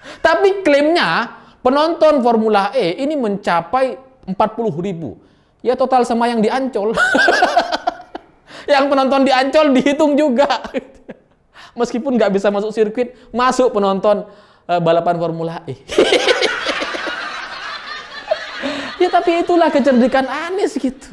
Tapi klaimnya penonton Formula E ini mencapai 40.000. Ya total sama yang di Ancol. Yang penonton di Ancol dihitung juga. Meskipun nggak bisa masuk sirkuit, masuk penonton balapan Formula E. Ya tapi itulah kecerdikan Anies gitu.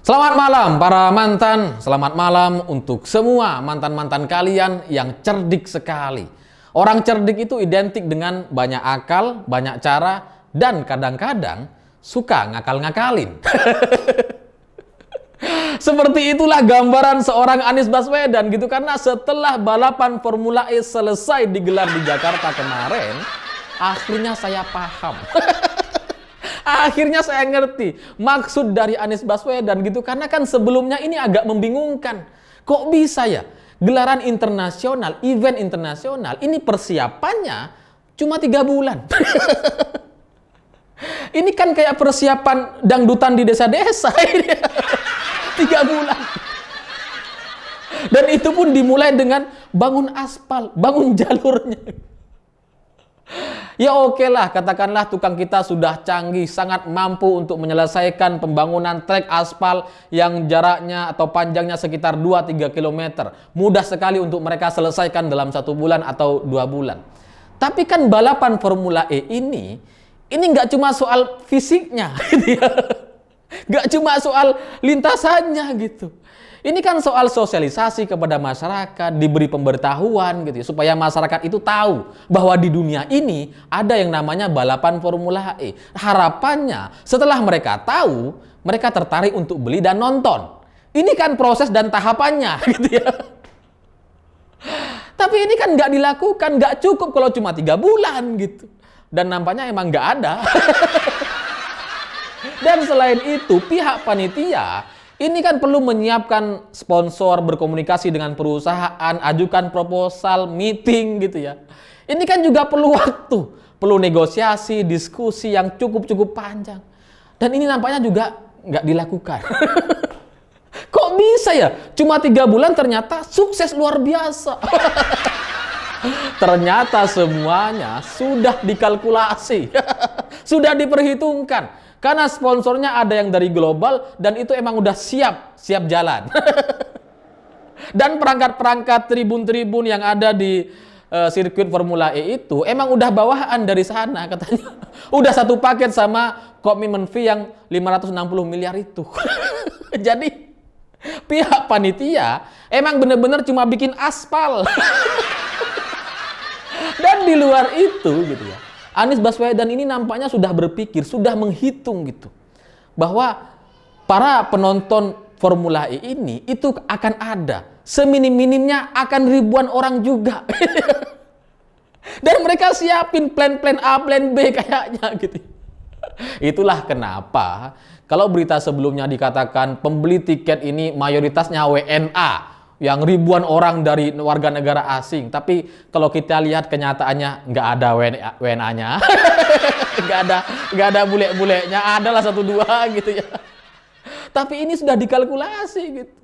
Selamat malam para mantan, selamat malam untuk semua mantan-mantan kalian yang cerdik sekali. Orang cerdik itu identik dengan banyak akal, banyak cara, dan kadang-kadang suka ngakal-ngakalin. Seperti itulah gambaran seorang Anies Baswedan gitu, karena setelah balapan Formula E selesai digelar di Jakarta kemarin, akhirnya saya paham. Akhirnya saya ngerti maksud dari Anies Baswedan gitu, karena kan sebelumnya ini agak membingungkan. Kok bisa ya gelaran internasional, event internasional ini persiapannya cuma 3 bulan. Ini kan kayak persiapan dangdutan di desa-desa. 3 bulan. Dan itu pun dimulai dengan bangun aspal, bangun jalurnya. Ya oke lah, katakanlah tukang kita sudah canggih, sangat mampu untuk menyelesaikan pembangunan trek aspal yang jaraknya atau panjangnya sekitar 2-3 km. Mudah sekali untuk mereka selesaikan dalam 1 bulan atau 2 bulan. Tapi kan balapan Formula E ini nggak cuma soal fisiknya, gitu ya. Nggak cuma soal lintasannya gitu. Ini kan soal sosialisasi kepada masyarakat, diberi pemberitahuan gitu ya, supaya masyarakat itu tahu bahwa di dunia ini ada yang namanya balapan Formula E. Harapannya setelah mereka tahu, mereka tertarik untuk beli dan nonton. Ini kan proses dan tahapannya gitu ya. Tapi ini kan nggak dilakukan, nggak cukup kalau cuma 3 bulan gitu. Dan nampaknya emang nggak ada. Dan selain itu, pihak panitia ini kan perlu menyiapkan sponsor, berkomunikasi dengan perusahaan, ajukan proposal, meeting gitu ya. Ini kan juga perlu waktu, perlu negosiasi, diskusi yang cukup panjang. Dan ini nampaknya juga nggak dilakukan. Kok bisa ya? Cuma 3 bulan ternyata sukses luar biasa. Ternyata semuanya sudah dikalkulasi, sudah diperhitungkan. Karena sponsornya ada yang dari global dan itu emang udah siap jalan. Dan perangkat-perangkat tribun-tribun yang ada di sirkuit Formula E itu emang udah bawaan dari sana katanya. Udah satu paket sama komitmen fee yang 560 miliar itu. Jadi pihak panitia emang bener-bener cuma bikin aspal. Dan di luar itu gitu ya, Anies Baswedan ini nampaknya sudah berpikir, sudah menghitung gitu, bahwa para penonton Formula E ini itu akan ada, seminim-minimnya akan ribuan orang juga. Dan mereka siapin plan A, plan B kayaknya gitu. Itulah kenapa kalau berita sebelumnya dikatakan pembeli tiket ini mayoritasnya WNA, yang ribuan orang dari warga negara asing. Tapi kalau kita lihat kenyataannya nggak ada WNA-nya. nggak ada bule-bulenya, adalah 1-2 gitu ya. Tapi ini sudah dikalkulasi gitu.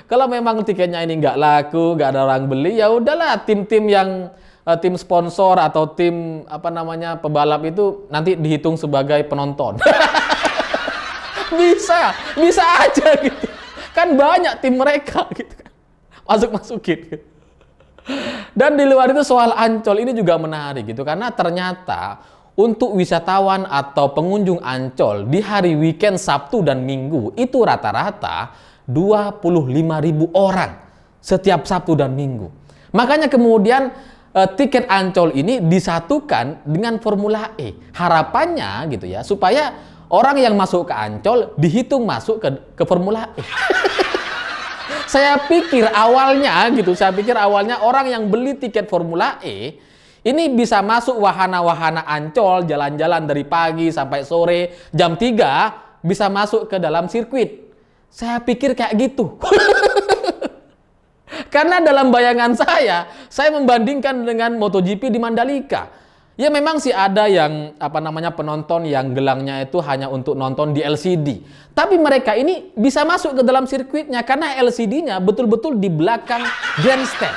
Kalau memang tiketnya ini nggak laku, nggak ada orang beli, ya udahlah tim-tim yang tim sponsor atau tim pebalap itu nanti dihitung sebagai penonton. bisa aja gitu. Kan banyak tim mereka gitu kan. Masukin. Dan di luar itu soal Ancol ini juga menarik gitu, karena ternyata untuk wisatawan atau pengunjung Ancol di hari weekend Sabtu dan Minggu itu rata-rata 25.000 orang setiap Sabtu dan Minggu. Makanya kemudian tiket Ancol ini disatukan dengan Formula E. Harapannya gitu ya, supaya orang yang masuk ke Ancol dihitung masuk ke Formula E. Saya pikir awalnya orang yang beli tiket Formula E ini bisa masuk wahana-wahana Ancol, jalan-jalan dari pagi sampai sore, jam 3 bisa masuk ke dalam sirkuit. Saya pikir kayak gitu. Karena dalam bayangan saya membandingkan dengan MotoGP di Mandalika. Ya memang sih ada yang penonton yang gelangnya itu hanya untuk nonton di LCD. Tapi mereka ini bisa masuk ke dalam sirkuitnya karena LCD-nya betul-betul di belakang grandstand.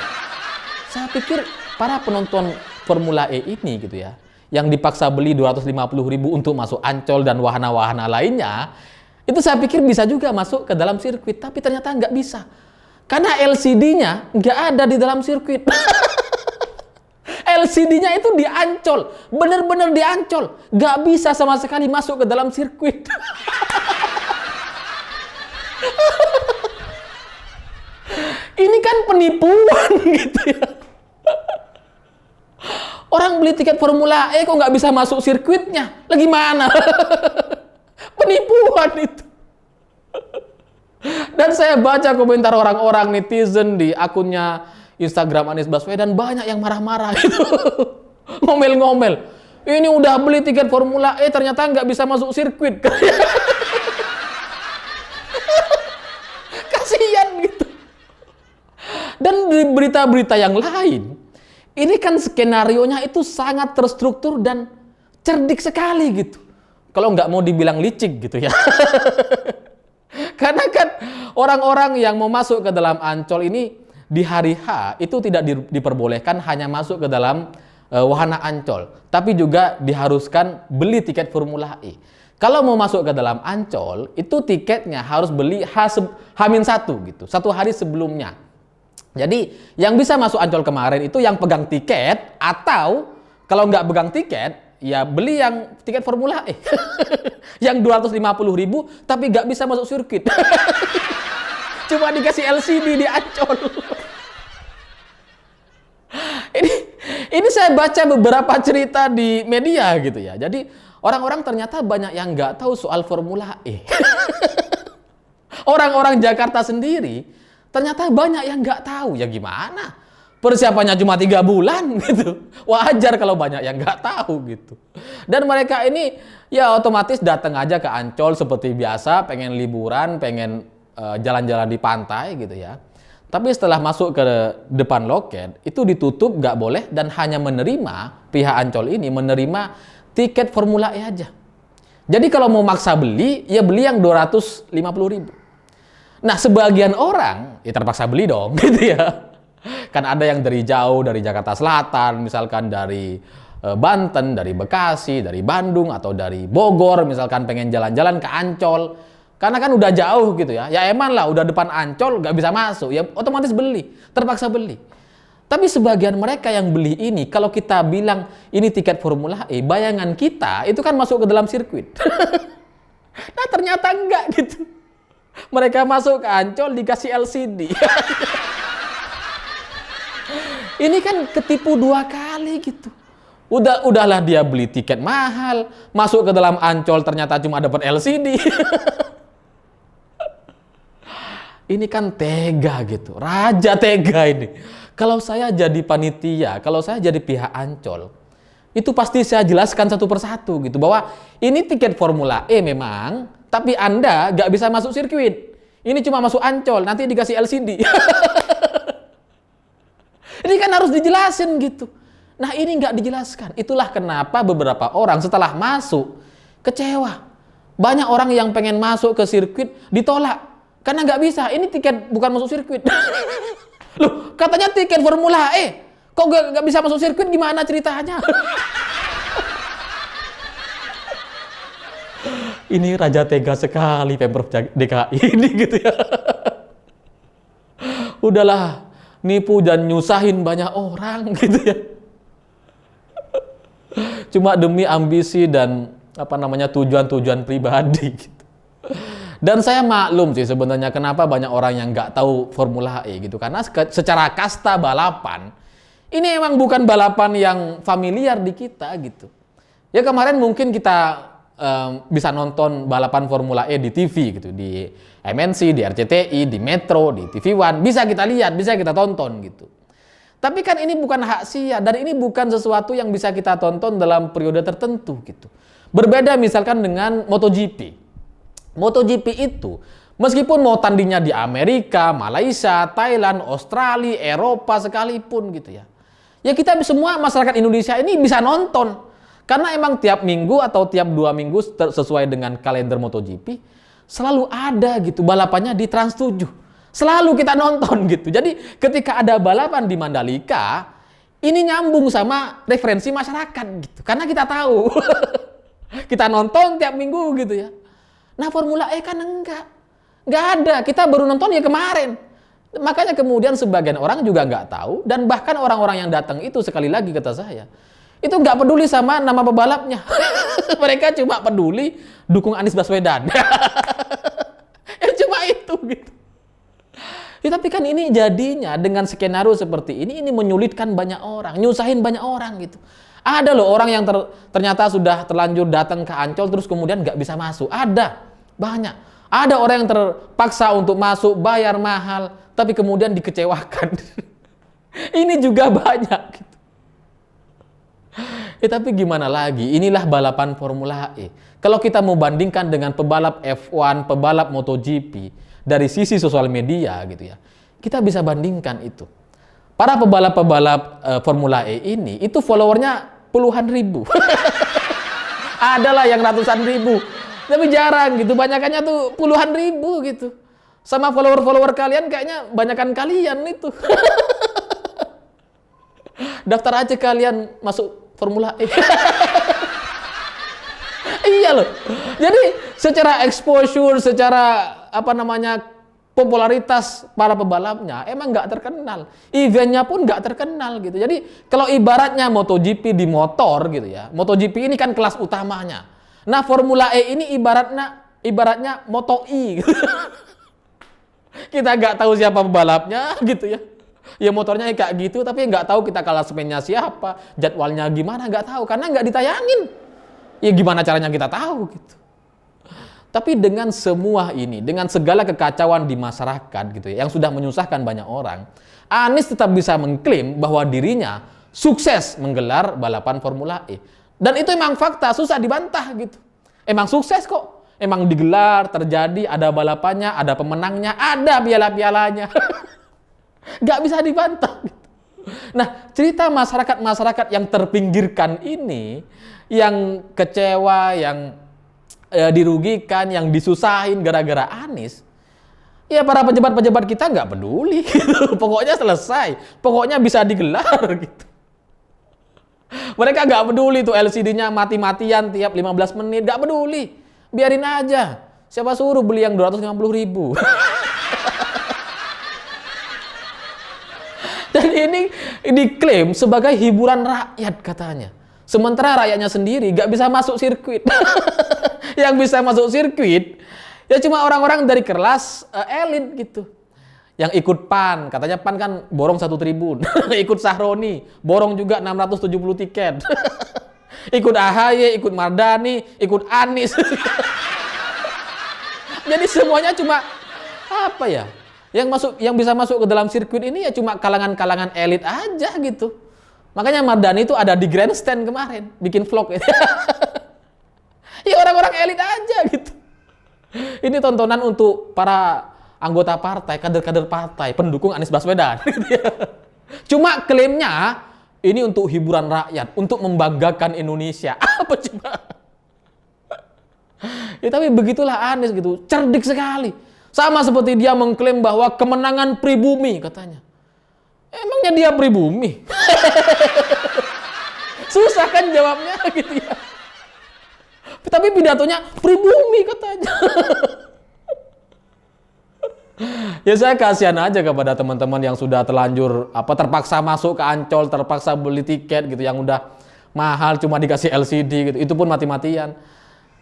Saya pikir para penonton Formula E ini gitu ya, yang dipaksa beli 250.000 untuk masuk Ancol dan wahana-wahana lainnya, itu saya pikir bisa juga masuk ke dalam sirkuit, tapi ternyata nggak bisa. Karena LCD-nya nggak ada di dalam sirkuit. LCD-nya itu di Ancol, bener-bener di Ancol, nggak bisa sama sekali masuk ke dalam sirkuit. Ini kan penipuan gitu ya. Orang beli tiket Formula E kok nggak bisa masuk sirkuitnya? Lagi mana? Penipuan itu. Dan saya baca komentar orang-orang netizen di akunnya Instagram Anies Baswedan, banyak yang marah-marah gitu. Ngomel-ngomel. Ini udah beli tiket Formula E ternyata nggak bisa masuk sirkuit. Kasihan gitu. Dan di berita-berita yang lain, ini kan skenarionya itu sangat terstruktur dan cerdik sekali gitu. Kalau nggak mau dibilang licik gitu ya. Karena kan orang-orang yang mau masuk ke dalam Ancol ini di hari H itu tidak diperbolehkan hanya masuk ke dalam wahana Ancol, tapi juga diharuskan beli tiket Formula E. Kalau mau masuk ke dalam Ancol, itu tiketnya harus beli H-1 gitu, 1 hari sebelumnya. Jadi yang bisa masuk Ancol kemarin itu yang pegang tiket, atau kalau nggak pegang tiket, ya beli yang tiket Formula E. Yang 250.000 tapi nggak bisa masuk sirkuit. Cuma dikasih LCD di Ancol. Ini saya baca beberapa cerita di media gitu ya. Jadi orang-orang ternyata banyak yang nggak tahu soal Formula E. Orang-orang Jakarta sendiri ternyata banyak yang nggak tahu. Ya gimana? Persiapannya cuma 3 bulan gitu. Wajar kalau banyak yang nggak tahu gitu. Dan mereka ini ya otomatis datang aja ke Ancol seperti biasa, pengen liburan, pengen jalan-jalan di pantai gitu ya. Tapi setelah masuk ke depan loket, itu ditutup, nggak boleh, dan hanya menerima, pihak Ancol ini menerima tiket Formula E aja. Jadi kalau mau maksa beli, ya beli yang 250.000. Nah, sebagian orang, ya terpaksa beli dong, gitu ya. Kan ada yang dari jauh, dari Jakarta Selatan, misalkan dari Banten, dari Bekasi, dari Bandung, atau dari Bogor, misalkan pengen jalan-jalan ke Ancol. Karena kan udah jauh gitu ya. Ya emang lah, udah depan Ancol, nggak bisa masuk. Ya otomatis beli, terpaksa beli. Tapi sebagian mereka yang beli ini, kalau kita bilang ini tiket Formula E, bayangan kita itu kan masuk ke dalam sirkuit. Nah ternyata enggak gitu. Mereka masuk ke Ancol dikasih LCD. Ini kan ketipu 2 kali gitu. Udahlah dia beli tiket mahal, masuk ke dalam Ancol ternyata cuma dapat LCD. Ini kan tega gitu, raja tega ini. Kalau saya jadi panitia, kalau saya jadi pihak Ancol, itu pasti saya jelaskan satu persatu gitu, bahwa ini tiket Formula E memang, tapi Anda nggak bisa masuk sirkuit. Ini cuma masuk Ancol, nanti dikasih LCD. Ini kan harus dijelasin gitu. Nah ini nggak dijelaskan. Itulah kenapa beberapa orang setelah masuk kecewa. Banyak orang yang pengen masuk ke sirkuit ditolak. Karena nggak bisa, ini tiket bukan masuk sirkuit. Loh, katanya tiket Formula E. Kok nggak bisa masuk sirkuit, gimana ceritanya? Ini raja tega sekali Pemprov DKI ini gitu ya. Udahlah, nipu dan nyusahin banyak orang gitu ya. Cuma demi ambisi dan tujuan-tujuan pribadi gitu. Dan saya maklum sih sebenarnya kenapa banyak orang yang nggak tahu Formula E gitu. Karena secara kasta balapan, ini emang bukan balapan yang familiar di kita gitu. Ya kemarin mungkin kita bisa nonton balapan Formula E di TV gitu. Di MNC, di RCTI, di Metro, di TV One. Bisa kita lihat, bisa kita tonton gitu. Tapi kan ini bukan hak sia dan ini bukan sesuatu yang bisa kita tonton dalam periode tertentu gitu. Berbeda misalkan dengan MotoGP. MotoGP itu meskipun mau tandingnya di Amerika, Malaysia, Thailand, Australia, Eropa sekalipun gitu ya. Ya kita semua masyarakat Indonesia ini bisa nonton. Karena emang tiap minggu atau tiap 2 minggu sesuai dengan kalender MotoGP selalu ada gitu balapannya di Trans 7. Selalu kita nonton gitu. Jadi ketika ada balapan di Mandalika, ini nyambung sama referensi masyarakat gitu. Karena kita tahu. Kita nonton tiap minggu gitu ya. Nah Formula E kan enggak ada. Kita baru nonton ya kemarin. Makanya kemudian sebagian orang juga nggak tahu, dan bahkan orang-orang yang datang itu, sekali lagi kata saya, itu nggak peduli sama nama pebalapnya. Mereka cuma peduli dukung Anies Baswedan. Ya cuma itu gitu. Ya, tapi kan ini jadinya dengan skenario seperti ini menyulitkan banyak orang, nyusahin banyak orang gitu. Ada loh orang yang ternyata sudah terlanjur datang ke Ancol terus kemudian nggak bisa masuk. Ada, banyak. Ada orang yang terpaksa untuk masuk, bayar mahal, tapi kemudian dikecewakan. Ini juga banyak gitu. Tapi gimana lagi? Inilah balapan Formula E. Kalau kita mau bandingkan dengan pebalap F1, pebalap MotoGP dari sisi sosial media gitu ya, kita bisa bandingkan itu. Para pebalap-pebalap Formula E ini itu followernya puluhan ribu. Adalah yang ratusan ribu. Tapi jarang gitu, banyakannya tuh puluhan ribu gitu. Sama follower-follower kalian kayaknya banyakan kalian itu. Daftar aja kalian masuk Formula E. Iya loh. Jadi secara exposure, secara popularitas para pebalapnya emang nggak terkenal. Eventnya pun nggak terkenal gitu. Jadi kalau ibaratnya MotoGP di motor gitu ya. MotoGP ini kan kelas utamanya. Nah Formula E ini ibaratnya Moto E. Gitu. Kita nggak tahu siapa pebalapnya gitu ya. Ya motornya kayak gitu, tapi nggak tahu kita klasemennya siapa, jadwalnya gimana, nggak tahu karena nggak ditayangin. Ya gimana caranya kita tahu gitu. Tapi dengan semua ini, dengan segala kekacauan di masyarakat gitu ya, yang sudah menyusahkan banyak orang, Anies tetap bisa mengklaim bahwa dirinya sukses menggelar balapan Formula E. Dan itu emang fakta, susah dibantah gitu. Emang sukses kok. Emang digelar, terjadi, ada balapannya, ada pemenangnya, ada piala-pialanya. Gak bisa dibantah gitu. Nah, cerita masyarakat-masyarakat yang terpinggirkan ini, yang kecewa, yang dirugikan, yang disusahin gara-gara Anies, ya para pejabat-pejabat kita nggak peduli gitu. Pokoknya selesai, pokoknya bisa digelar gitu. Mereka nggak peduli tuh LCD-nya mati-matian tiap 15 menit, nggak peduli. Biarin aja. Siapa suruh beli yang 250.000? Dan ini diklaim sebagai hiburan rakyat katanya. Sementara rakyatnya sendiri nggak bisa masuk sirkuit. Yang bisa masuk sirkuit ya cuma orang-orang dari kelas elit gitu. Yang ikut PAN, katanya PAN kan borong 1 tribun. Ikut Sahroni, borong juga 670 tiket. Ikut AHY, ikut Mardani, ikut Anies. Jadi semuanya cuma apa ya? Yang bisa masuk ke dalam sirkuit ini ya cuma kalangan-kalangan elit aja gitu. Makanya Mardani itu ada di grandstand kemarin, bikin vlog. Ya orang-orang elit aja gitu. Ini tontonan untuk para anggota partai, kader-kader partai, pendukung Anies Baswedan. Cuma klaimnya ini untuk hiburan rakyat, untuk membanggakan Indonesia. Apa coba? Ya tapi begitulah Anies gitu, cerdik sekali. Sama seperti dia mengklaim bahwa kemenangan pribumi katanya. Emangnya dia pribumi? Susah kan jawabnya gitu ya. Tapi pidatonya pribumi katanya. Ya saya kasihan aja kepada teman-teman yang sudah terlanjur terpaksa masuk ke Ancol, terpaksa beli tiket gitu yang udah mahal cuma dikasih LCD gitu. Itu pun mati-matian.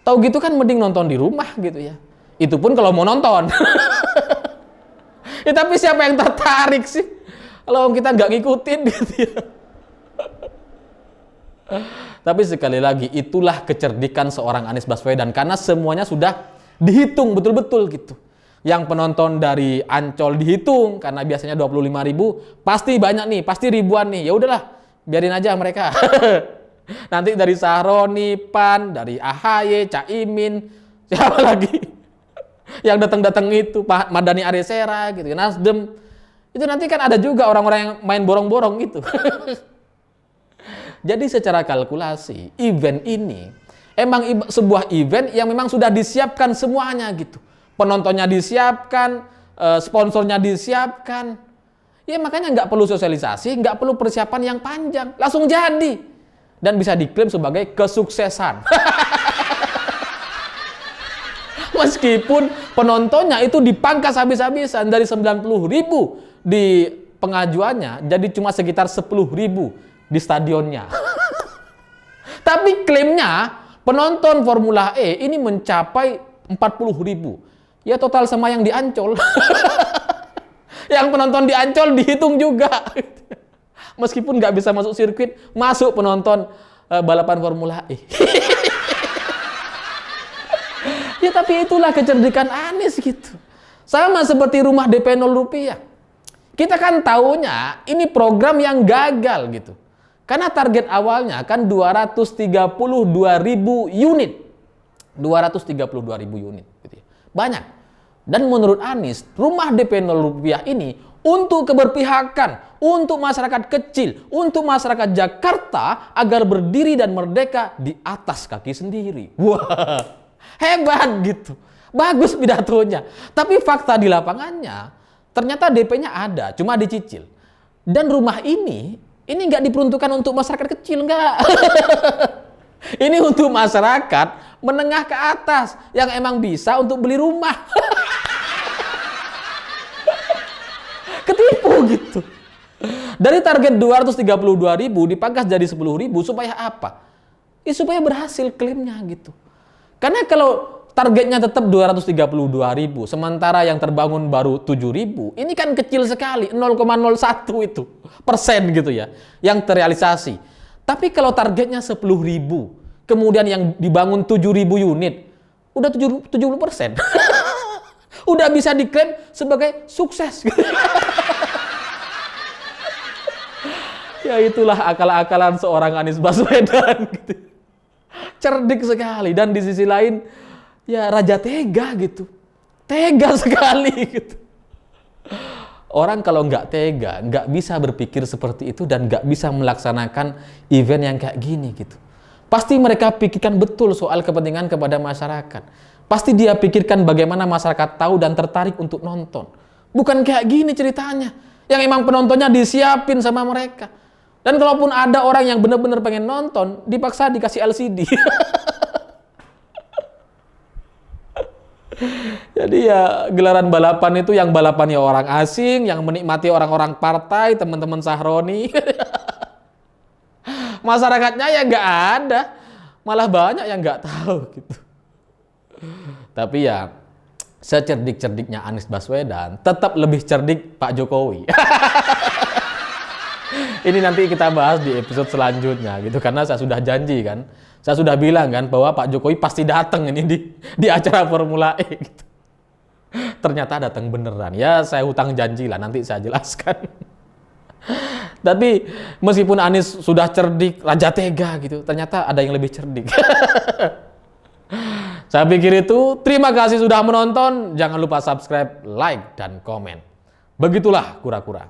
Tahu gitu kan mending nonton di rumah gitu ya. Itu pun kalau mau nonton. Ya tapi siapa yang tertarik sih? Kalau kita nggak ngikutin gitu ya. Tapi sekali lagi itulah kecerdikan seorang Anies Baswedan karena semuanya sudah dihitung betul-betul gitu. Yang penonton dari Ancol dihitung karena biasanya 25.000, pasti banyak nih, pasti ribuan nih. Ya udahlah, biarin aja mereka. Nanti dari Sahroni, PAN, dari AHY, Caimin, siapa lagi? Yang datang-datang itu Pak Mardani Alisera gitu, Nasdem. Itu nanti kan ada juga orang-orang yang main borong-borong gitu. Jadi secara kalkulasi, event ini emang sebuah event yang memang sudah disiapkan semuanya gitu. Penontonnya disiapkan, sponsornya disiapkan. Ya makanya nggak perlu sosialisasi, nggak perlu persiapan yang panjang. Langsung jadi. Dan bisa diklaim sebagai kesuksesan. Meskipun penontonnya itu dipangkas habis-habisan dari 90.000 di pengajuannya jadi cuma sekitar 10.000 di stadionnya. Tapi klaimnya penonton Formula E ini mencapai 40.000. Ya total sama yang di Ancol. Yang penonton di Ancol dihitung juga. Meskipun nggak bisa masuk sirkuit, masuk penonton balapan Formula E. Ya tapi itulah kecerdikan Anies gitu. Sama seperti rumah DP 0 rupiah. Kita kan taunya ini program yang gagal gitu. Karena target awalnya kan 232.000 unit. 232.000 unit gitu ya. Banyak. Dan menurut Anies, rumah DP 0 rupiah ini untuk keberpihakan, untuk masyarakat kecil, untuk masyarakat Jakarta agar berdiri dan merdeka di atas kaki sendiri. Wah. Hebat gitu. Bagus pidatonya. Tapi fakta di lapangannya, ternyata DP-nya ada, cuma dicicil. Dan rumah ini nggak diperuntukkan untuk masyarakat kecil, nggak. Ini untuk masyarakat menengah ke atas, yang emang bisa untuk beli rumah. Ketipu gitu. Dari target 232.000 dipangkas jadi 10.000 supaya apa? Ya, supaya berhasil klaimnya gitu. Karena kalau targetnya tetap 232.000, sementara yang terbangun baru 7.000, ini kan kecil sekali, 0,01 itu persen gitu ya, yang terrealisasi. Tapi kalau targetnya 10.000, kemudian yang dibangun 7.000 unit, udah 70%. Udah bisa diklaim sebagai sukses. Ya itulah akal-akalan seorang Anies Baswedan gitu. Cerdik sekali, dan di sisi lain ya raja tega gitu. Tega sekali gitu. Orang kalau nggak tega, nggak bisa berpikir seperti itu dan nggak bisa melaksanakan event yang kayak gini gitu. Pasti mereka pikirkan betul soal kepentingan kepada masyarakat. Pasti dia pikirkan bagaimana masyarakat tahu dan tertarik untuk nonton. Bukan kayak gini ceritanya, yang emang penontonnya disiapin sama mereka. Dan kalaupun ada orang yang benar-benar pengen nonton, dipaksa dikasih LCD. Jadi ya gelaran balapan itu yang balapannya orang asing, yang menikmati orang-orang partai, teman-teman Sahroni. Masyarakatnya ya nggak ada, malah banyak yang nggak tahu gitu. Tapi ya secerdik-cerdiknya Anies Baswedan, tetap lebih cerdik Pak Jokowi. Ini nanti kita bahas di episode selanjutnya gitu, karena saya sudah janji kan, saya sudah bilang kan bahwa Pak Jokowi pasti datang ini di acara Formula E gitu. Ternyata datang beneran. Ya saya hutang janji lah, nanti saya jelaskan. Tapi meskipun Anies sudah cerdik, raja tega gitu, ternyata ada yang lebih cerdik. Saya pikir itu. Terima kasih sudah menonton. Jangan lupa subscribe, like, dan komen. Begitulah kura-kura.